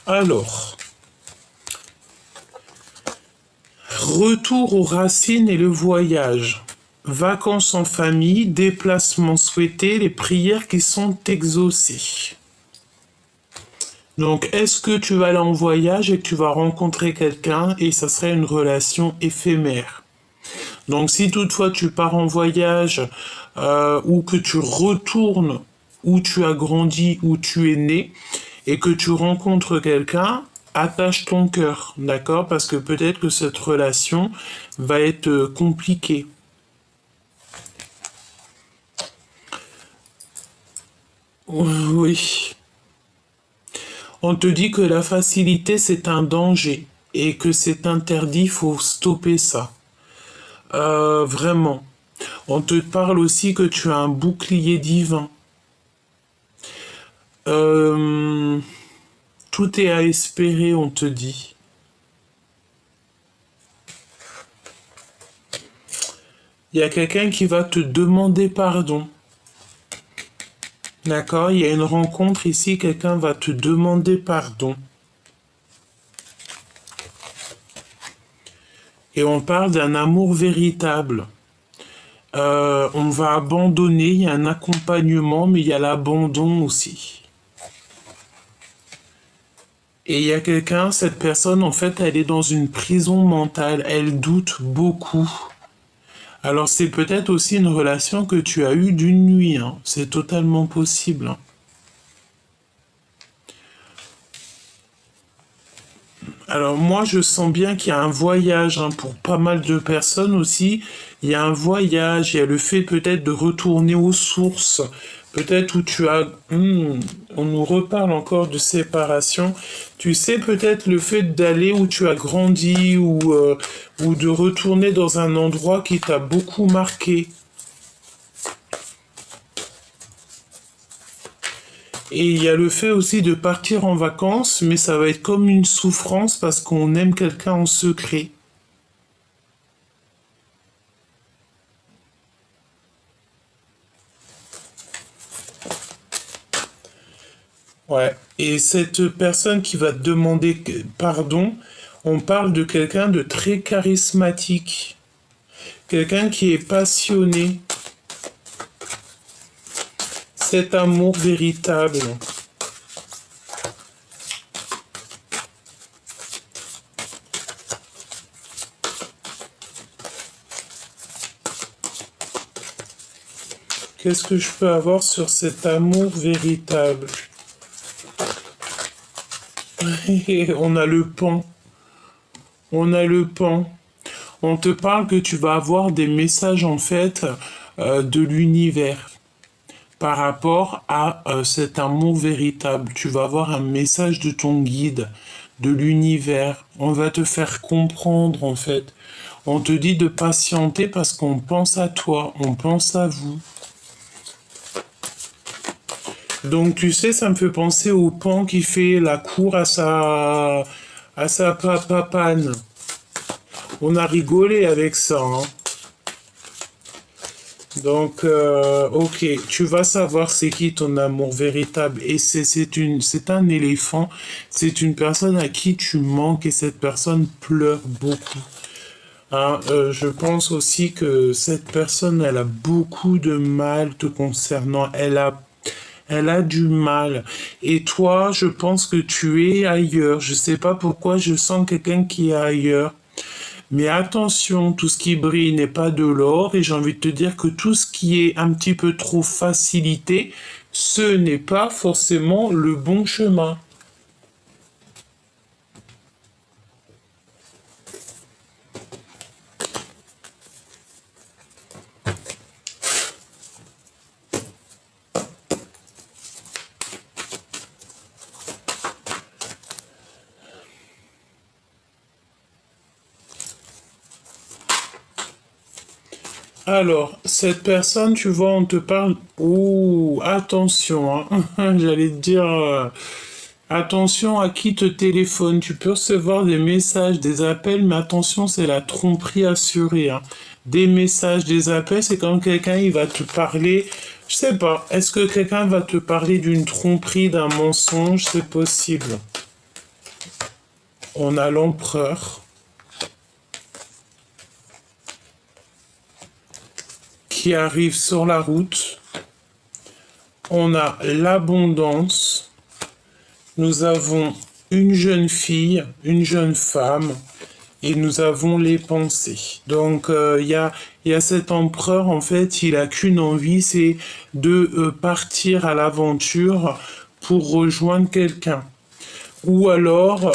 Alors, retour aux racines et le voyage. Vacances en famille, déplacements souhaités, les prières qui sont exaucées. Donc, est-ce que tu vas aller en voyage et que tu vas rencontrer quelqu'un et ça serait une relation éphémère? Donc, si toutefois tu pars en voyage ou que tu retournes où tu as grandi, où tu es né, et que tu rencontres quelqu'un, attache ton cœur, d'accord? Parce que peut-être que cette relation va être compliquée. Oui. On te dit que la facilité, c'est un danger et que c'est interdit, il faut stopper ça. Vraiment. On te parle aussi que tu as un bouclier divin. Euh, Tout est à espérer, on te dit. Il y a quelqu'un qui va te demander pardon. D'accord? Il y a une rencontre ici, quelqu'un va te demander pardon. Et on parle d'un amour véritable. On va abandonner, il y a un accompagnement, mais il y a l'abandon aussi. Et il y a quelqu'un, cette personne, en fait, elle est dans une prison mentale, elle doute beaucoup. Alors c'est peut-être aussi une relation que tu as eue d'une nuit, hein. C'est totalement possible, hein. Alors moi, je sens bien qu'il y a un voyage, hein, pour pas mal de personnes aussi. Il y a un voyage, il y a le fait peut-être de retourner aux sources, peut-être où tu as... on nous reparle encore de séparation. Tu sais, peut-être le fait d'aller où tu as grandi ou de retourner dans un endroit qui t'a beaucoup marqué. Et il y a le fait aussi de partir en vacances, mais ça va être comme une souffrance parce qu'on aime quelqu'un en secret. Ouais. Et cette personne qui va te demander pardon, on parle de quelqu'un de très charismatique, quelqu'un qui est passionné, cet amour véritable. Qu'est-ce que je peux avoir sur cet amour véritable? On a le pan. On a le pan. On te parle que tu vas avoir des messages en fait de l'univers par rapport à cet amour véritable. Tu vas avoir un message de ton guide, de l'univers. On va te faire comprendre en fait. On te dit de patienter parce qu'on pense à toi, on pense à vous. Donc tu sais, ça me fait penser au pan qui fait la cour à sa papane. On a rigolé avec ça, hein. Donc, ok, tu vas savoir c'est qui ton amour véritable. Et c'est un éléphant, c'est une personne à qui tu manques et cette personne pleure beaucoup. Hein, je pense aussi que cette personne, elle a beaucoup de mal te concernant. Elle a du mal. Et toi, je pense que tu es ailleurs. Je sais pas pourquoi je sens quelqu'un qui est ailleurs. Mais attention, tout ce qui brille n'est pas de l'or, et j'ai envie de te dire que tout ce qui est un petit peu trop facilité, ce n'est pas forcément le bon chemin. Alors, cette personne, tu vois, on te parle... Ouh, attention, hein. J'allais te dire... attention à qui te téléphone. Tu peux recevoir des messages, des appels, mais attention, c'est la tromperie assurée, hein. Des messages, des appels, c'est quand quelqu'un il va te parler. Je sais pas. Est-ce que quelqu'un va te parler d'une tromperie, d'un mensonge? C'est possible. On a l'empereur qui arrive sur la route. On a l'abondance. Nous avons une jeune fille, une jeune femme, et nous avons les pensées. Donc il y a cet empereur, en fait, il a qu'une envie, c'est de partir à l'aventure pour rejoindre quelqu'un. Ou alors,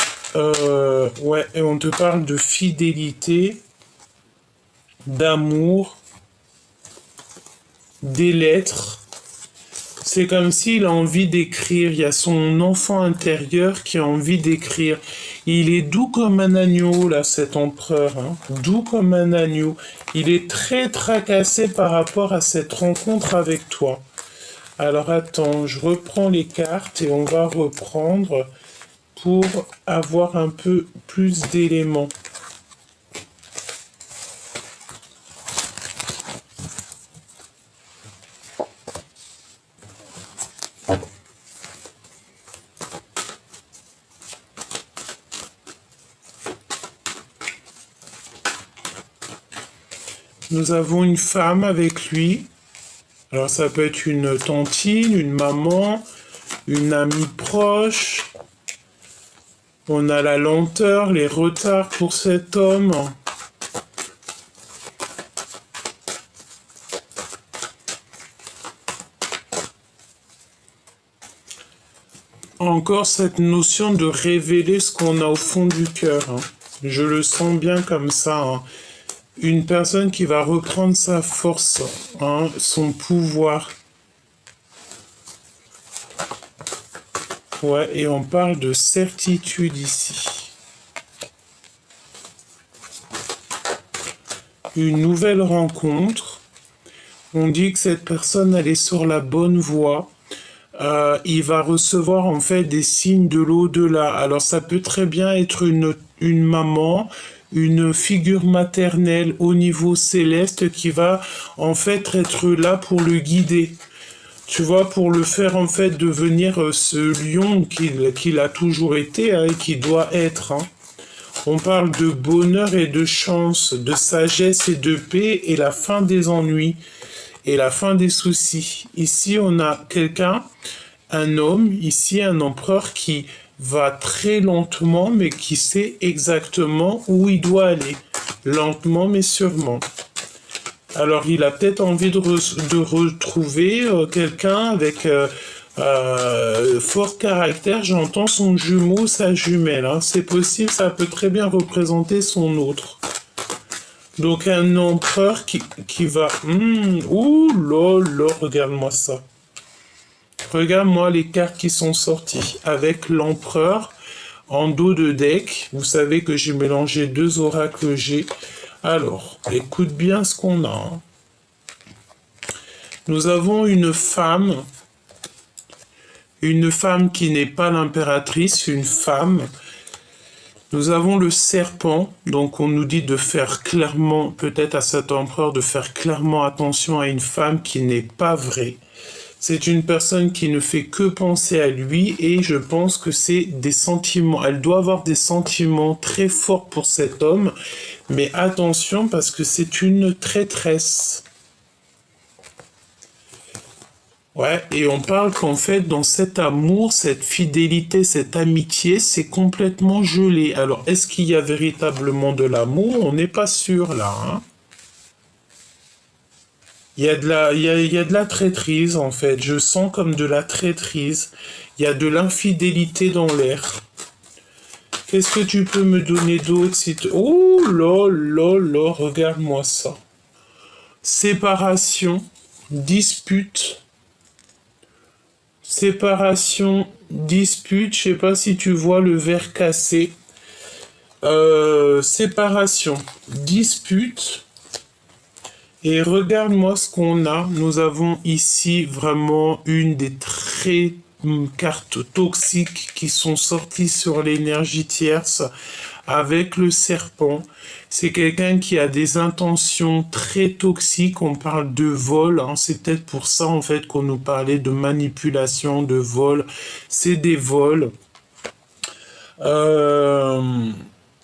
ouais, et on te parle de fidélité, d'amour, des lettres. C'est comme s'il a envie d'écrire. Il y a son enfant intérieur qui a envie d'écrire. Il est doux comme un agneau, là, cet empereur, hein. Doux comme un agneau. Il est très tracassé par rapport à cette rencontre avec toi. Alors attends, je reprends les cartes et on va reprendre pour avoir un peu plus d'éléments. Nous avons une femme avec lui. Alors ça peut être une tantine, une maman, une amie proche. On a la lenteur, les retards pour cet homme. Encore cette notion de révéler ce qu'on a au fond du cœur. Je le sens bien comme ça. Une personne qui va reprendre sa force, son pouvoir. Ouais, et on parle de certitude ici. Une nouvelle rencontre. On dit que cette personne, elle est sur la bonne voie. Il va recevoir en fait des signes de l'au-delà. Alors ça peut très bien être une maman, une figure maternelle au niveau céleste qui va en fait être là pour le guider. Tu vois, pour le faire en fait devenir ce lion qu'il a toujours été et qui doit être. On parle de bonheur et de chance, de sagesse et de paix et la fin des ennuis et la fin des soucis. Ici, on a quelqu'un, un homme, ici un empereur qui va très lentement mais qui sait exactement où il doit aller. Lentement mais sûrement. Alors, il a peut-être envie de retrouver quelqu'un avec fort caractère. J'entends son jumeau, sa jumelle. C'est possible, ça peut très bien représenter son autre. Donc, un empereur qui va... ouh là là, regarde-moi ça. Regarde-moi les cartes qui sont sorties. Avec l'empereur en dos de deck. Vous savez que j'ai mélangé 2 oracles G. Alors, écoute bien ce qu'on a. Nous avons une femme qui n'est pas l'impératrice, une femme. Nous avons le serpent, donc on nous dit de faire clairement, peut-être à cet empereur, de faire clairement attention à une femme qui n'est pas vraie. C'est une personne qui ne fait que penser à lui et je pense que c'est des sentiments. Elle doit avoir des sentiments très forts pour cet homme, mais attention parce que c'est une traîtresse. Ouais, et on parle qu'en fait, dans cet amour, cette fidélité, cette amitié, c'est complètement gelé. Alors, est-ce qu'il y a véritablement de l'amour? On n'est pas sûr là. Il y a de la traîtrise, en fait. Je sens comme de la traîtrise. Il y a de l'infidélité dans l'air. Qu'est-ce que tu peux me donner d'autre si tu... Oh là là là, regarde-moi ça. Séparation, dispute. Séparation, dispute. Je sais pas si tu vois le verre cassé. Séparation, dispute. Et regarde-moi ce qu'on a. Nous avons ici vraiment une des très cartes toxiques qui sont sorties sur l'énergie tierce avec le serpent. C'est quelqu'un qui a des intentions très toxiques. On parle de vol. C'est peut-être pour ça en fait qu'on nous parlait de manipulation, de vol. C'est des vols.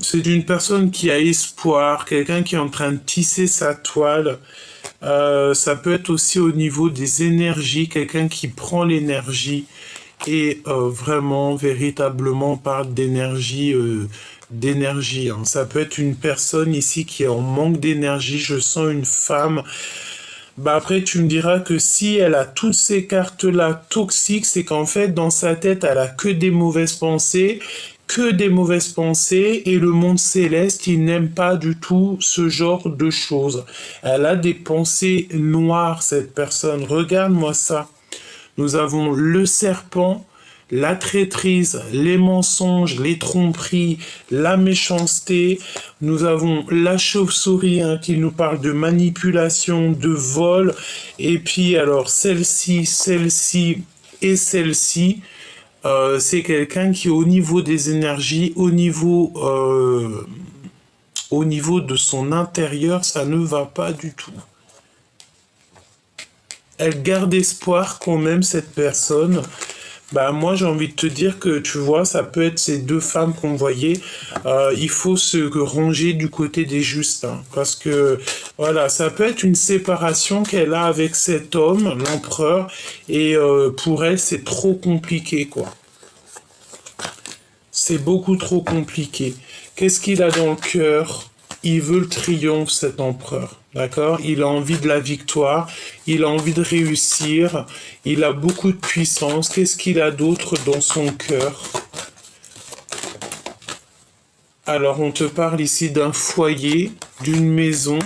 C'est une personne qui a espoir, quelqu'un qui est en train de tisser sa toile. Ça peut être aussi au niveau des énergies, quelqu'un qui prend l'énergie et vraiment, véritablement parle d'énergie. Ça peut être une personne ici qui est en manque d'énergie. Je sens une femme. Après, tu me diras que si elle a toutes ces cartes-là toxiques, c'est qu'en fait, dans sa tête, elle a que des mauvaises pensées et le monde céleste, il n'aime pas du tout ce genre de choses. Elle a des pensées noires, cette personne. Regarde-moi ça. Nous avons le serpent, la traîtrise, les mensonges, les tromperies, la méchanceté. Nous avons la chauve-souris qui nous parle de manipulation, de vol. Et puis alors celle-ci et celle-ci. C'est quelqu'un qui, au niveau des énergies, au niveau de son intérieur, ça ne va pas du tout. Elle garde espoir quand même, cette personne, Bah moi j'ai envie de te dire que tu vois ça peut être ces deux femmes qu'on voyait. Il faut se ranger du côté des justes hein, parce que voilà ça peut être une séparation qu'elle a avec cet homme l'empereur et pour elle c'est trop compliqué quoi. C'est beaucoup trop compliqué. Qu'est-ce qu'il a dans le cœur? Il veut le triomphe, cet empereur. D'accord? Il a envie de la victoire, il a envie de réussir, il a beaucoup de puissance. Qu'est-ce qu'il a d'autre dans son cœur? Alors, on te parle ici d'un foyer, d'une maison.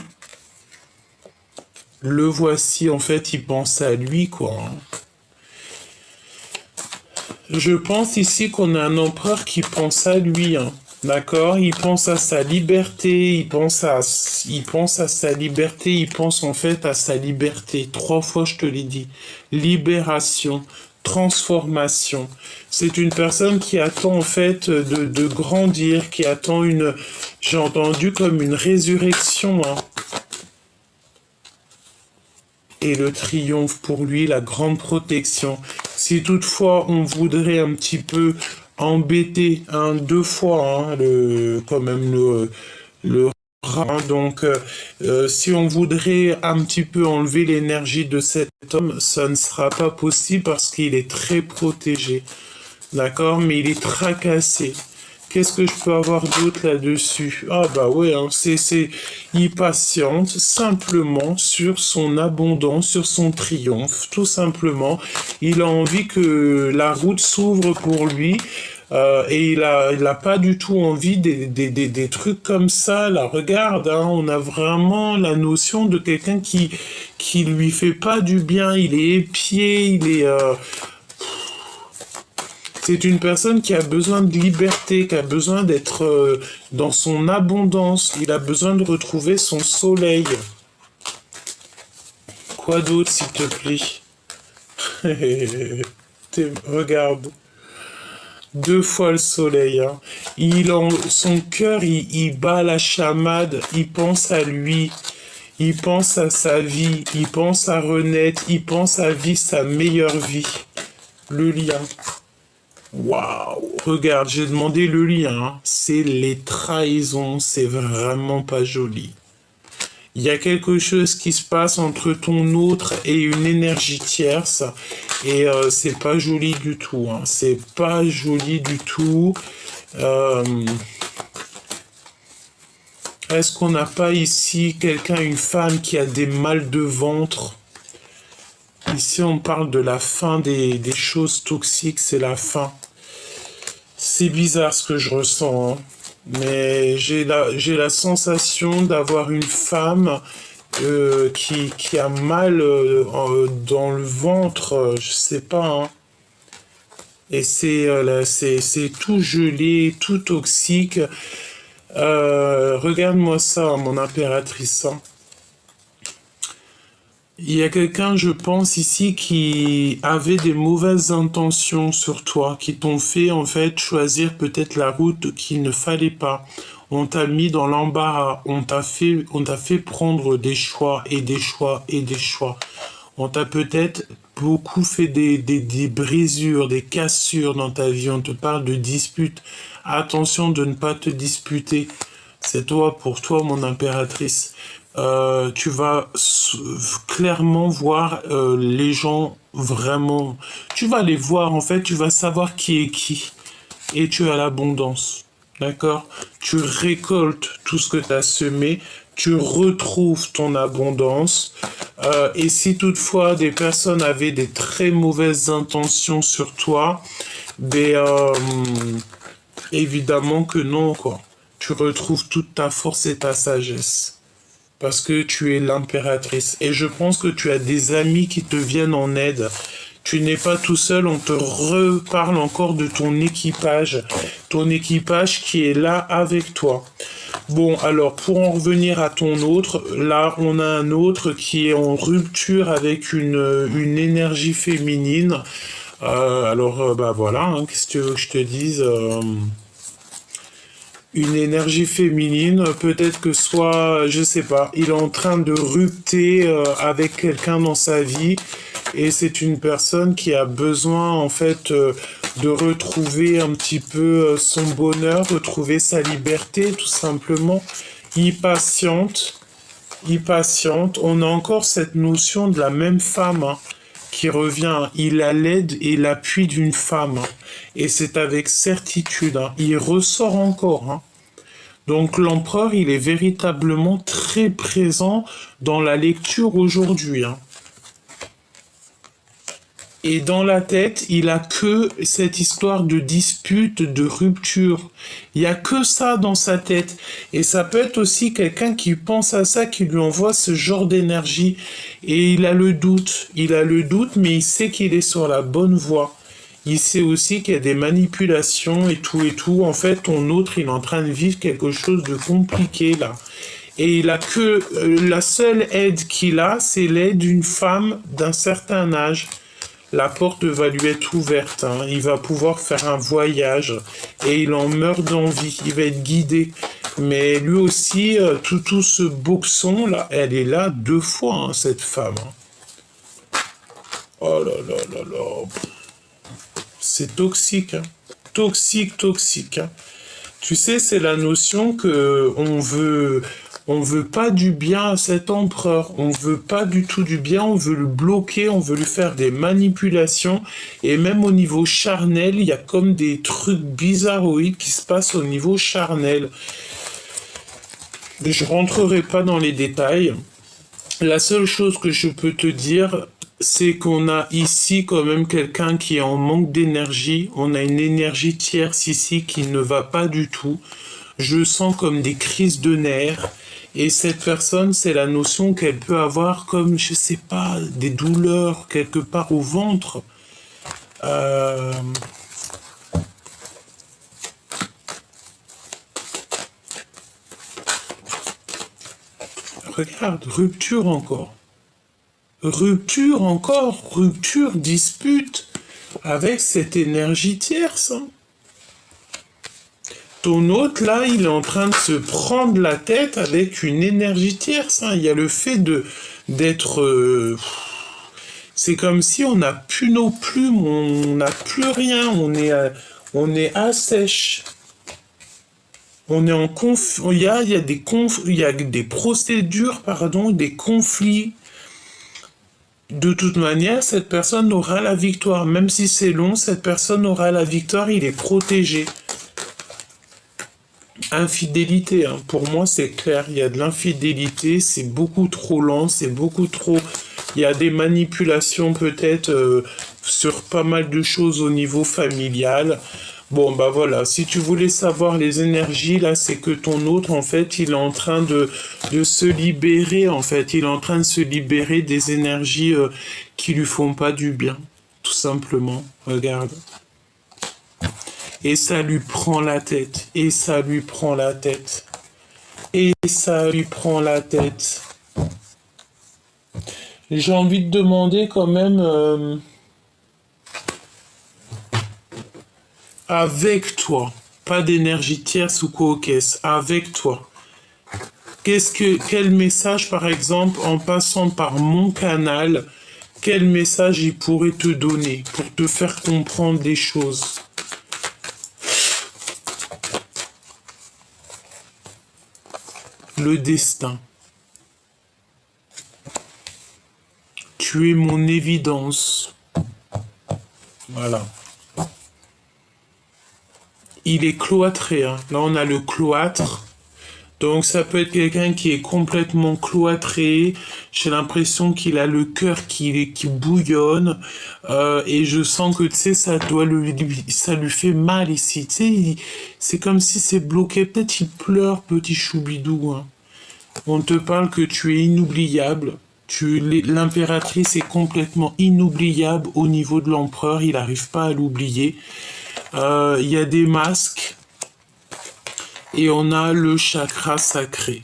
Le voici, en fait, il pense à lui, quoi. Je pense ici qu'on a un empereur qui pense à lui, hein. D'accord? Il pense à sa liberté, il pense à sa liberté, il pense en fait à sa liberté. Trois fois, je te l'ai dit. Libération, transformation. C'est une personne qui attend en fait de grandir, qui attend une, j'ai entendu comme une résurrection, hein. Et le triomphe pour lui, la grande protection. Si toutefois on voudrait un petit peu embêter hein, deux fois hein, quand même le rat, hein, donc si on voudrait un petit peu enlever l'énergie de cet homme, ça ne sera pas possible parce qu'il est très protégé, d'accord, mais il est tracassé. Qu'est-ce que je peux avoir d'autre là-dessus? Ah bah ouais, hein, il patiente simplement sur son abondance, sur son triomphe, tout simplement. Il a envie que la route s'ouvre pour lui. Et il a pas du tout envie des trucs comme ça. Là, regarde, hein, on a vraiment la notion de quelqu'un qui lui fait pas du bien. Il est épié, c'est une personne qui a besoin de liberté, qui a besoin d'être dans son abondance. Il a besoin de retrouver son soleil. Quoi d'autre, s'il te plaît? Regarde. Deux fois le soleil. Hein. Son cœur, il bat la chamade. Il pense à lui. Il pense à sa vie. Il pense à renaître. Il pense à vivre sa meilleure vie. Le lien. Waouh, regarde, j'ai demandé le lien. Hein. C'est les trahisons, c'est vraiment pas joli. Il y a quelque chose qui se passe entre ton autre et une énergie tierce et c'est pas joli du tout. Hein. C'est pas joli du tout. Est-ce qu'on n'a pas ici quelqu'un, une femme qui a des mal de ventre? Ici, on parle de la fin des choses toxiques, c'est la fin. C'est bizarre ce que je ressens, hein. Mais j'ai la sensation d'avoir une femme qui a mal dans le ventre, je sais pas, hein. Et c'est tout gelé, tout toxique. Regarde-moi ça, mon impératrice. Hein. Il y a quelqu'un, je pense, ici qui avait des mauvaises intentions sur toi, qui t'ont fait, en fait, choisir peut-être la route qu'il ne fallait pas. On t'a mis dans l'embarras, on t'a fait prendre des choix et des choix et des choix. On t'a peut-être beaucoup fait des brisures, des cassures dans ta vie. On te parle de disputes. Attention de ne pas te disputer. C'est toi, pour toi, mon impératrice. Tu vas clairement voir les gens vraiment. Tu vas les voir, en fait, tu vas savoir qui est qui. Et tu as l'abondance. D'accord? Tu récoltes tout ce que tu as semé. Tu retrouves ton abondance. Et si toutefois des personnes avaient des très mauvaises intentions sur toi, ben, évidemment que non, quoi. Tu retrouves toute ta force et ta sagesse. Parce que tu es l'impératrice. Et je pense que tu as des amis qui te viennent en aide. Tu n'es pas tout seul, on te reparle encore de ton équipage. Ton équipage qui est là avec toi. Bon, alors, pour en revenir à ton autre, là, on a un autre qui est en rupture avec une énergie féminine. Bah voilà, hein, qu'est-ce que tu veux que je te dise une énergie féminine, peut-être que soit, je sais pas, il est en train de rupter avec quelqu'un dans sa vie et c'est une personne qui a besoin en fait de retrouver un petit peu son bonheur, retrouver sa liberté tout simplement. Impatiente, impatiente. On a encore cette notion de la même femme hein, qui revient. Il a l'aide et l'appui d'une femme. Hein. Et c'est avec certitude. Hein. Il ressort encore. Hein. Donc l'empereur, il est véritablement très présent dans la lecture aujourd'hui. Hein. Et dans la tête, il a que cette histoire de dispute, de rupture. Il y a que ça dans sa tête. Et ça peut être aussi quelqu'un qui pense à ça, qui lui envoie ce genre d'énergie. Et il a le doute. Il a le doute, mais il sait qu'il est sur la bonne voie. Il sait aussi qu'il y a des manipulations et tout et tout. En fait, ton autre, il est en train de vivre quelque chose de compliqué là. Et il a que la seule aide qu'il a, c'est l'aide d'une femme d'un certain âge. La porte va lui être ouverte, hein. Il va pouvoir faire un voyage et il en meurt d'envie, il va être guidé. Mais lui aussi, tout ce boxon là, elle est là 2 fois, hein, cette femme. Hein. Oh là là là là, c'est toxique, hein. Toxique, toxique. Hein. Tu sais, c'est la notion que on veut pas du bien à cet empereur. On veut pas du tout du bien. On veut le bloquer. On veut lui faire des manipulations. Et même au niveau charnel, il y a comme des trucs bizarroïdes qui se passent au niveau charnel. Je rentrerai pas dans les détails. La seule chose que je peux te dire, c'est qu'on a ici quand même quelqu'un qui est en manque d'énergie. On a une énergie tierce ici qui ne va pas du tout. Je sens comme des crises de nerfs. Et cette personne, c'est la notion qu'elle peut avoir comme, je sais pas, des douleurs quelque part au ventre. Regarde, rupture encore. Rupture encore, rupture, dispute avec cette énergie tierce. Hein. Ton hôte, là, il est en train de se prendre la tête avec une énergie tierce. Hein. Il y a le fait d'être... c'est comme si on n'a plus nos plumes, on n'a plus rien, on est à sèche. On est en il y a il y a des procédures, pardon, des conflits. De toute manière, cette personne aura la victoire. Même si c'est long, cette personne aura la victoire, il est protégé. Infidélité, hein. Pour moi, c'est clair. Il y a de l'infidélité, c'est beaucoup trop lent, c'est beaucoup trop... Il y a des manipulations peut-être sur pas mal de choses au niveau familial. Bon, bah voilà, si tu voulais savoir les énergies, là, c'est que ton autre, en fait, il est en train de se libérer, en fait. Il est en train de se libérer des énergies qui lui font pas du bien, tout simplement. Regarde. Et ça lui prend la tête, et ça lui prend la tête, et ça lui prend la tête. J'ai envie de demander quand même... avec toi, pas d'énergie tierce ou coquesse, avec toi. Quel message, par exemple, en passant par mon canal, quel message il pourrait te donner pour te faire comprendre des choses? Le destin. Tu es mon évidence. Voilà. Il est cloîtré. Hein. Là, on a le cloître. Donc, ça peut être quelqu'un qui est complètement cloîtré. J'ai l'impression qu'il a le cœur qui bouillonne. Et je sens que, tu sais, ça lui fait mal ici. Tu sais, c'est comme si c'est bloqué. Peut-être il pleure, petit choubidou. Hein. On te parle que tu es inoubliable. L'impératrice est complètement inoubliable au niveau de l'empereur. Il n'arrive pas à l'oublier. Il y a des masques et on a le chakra sacré.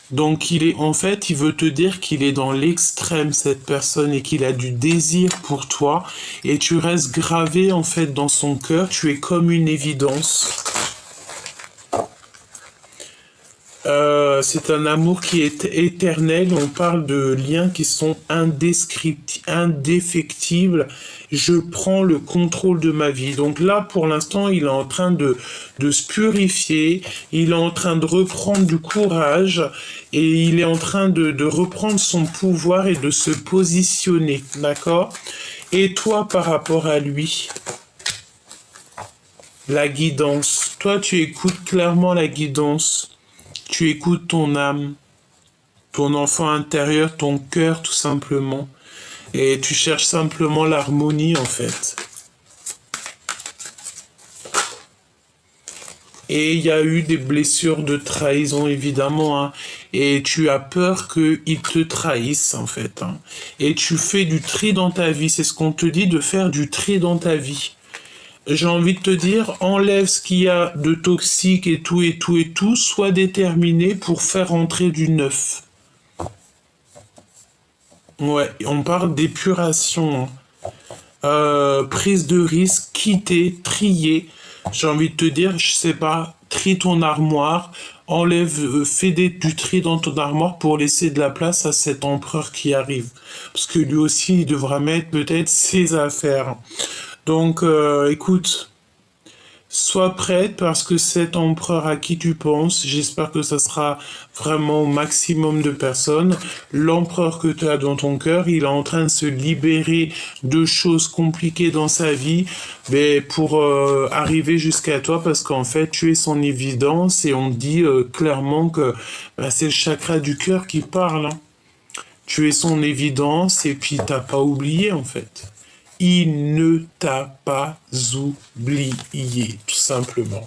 Donc en fait, il veut te dire qu'il est dans l'extrême, cette personne, et qu'il a du désir pour toi, et tu restes gravé en fait dans son cœur, tu es comme une évidence. C'est un amour qui est éternel. On parle de liens qui sont indéfectibles. Je prends le contrôle de ma vie. Donc là, pour l'instant, il est en train de se purifier. Il est en train de reprendre du courage et il est en train de reprendre son pouvoir et de se positionner. D'accord? Et toi, par rapport à lui, la guidance. Toi, tu écoutes clairement la guidance. Tu écoutes ton âme, ton enfant intérieur, ton cœur tout simplement. Et tu cherches simplement l'harmonie en fait. Et il y a eu des blessures de trahison évidemment. Hein. Et tu as peur qu'ils te trahissent en fait. Hein. Et tu fais du tri dans ta vie. C'est ce qu'on te dit de faire du tri dans ta vie. J'ai envie de te dire, enlève ce qu'il y a de toxique et tout et tout et tout, sois déterminé pour faire entrer du neuf. Ouais, on parle d'épuration, prise de risque, quitter, trier. J'ai envie de te dire, je sais pas, trie ton armoire, enlève, fais du tri dans ton armoire pour laisser de la place à cet empereur qui arrive. Parce que lui aussi, il devra mettre peut-être ses affaires. Donc, écoute, sois prête parce que cet empereur à qui tu penses, j'espère que ça sera vraiment au maximum de personnes. L'empereur que tu as dans ton cœur, il est en train de se libérer de choses compliquées dans sa vie, mais pour arriver jusqu'à toi parce qu'en fait, tu es son évidence et on dit clairement que c'est le chakra du cœur qui parle. Hein. Tu es son évidence et puis t'as pas oublié en fait. Il ne t'a pas oublié, tout simplement.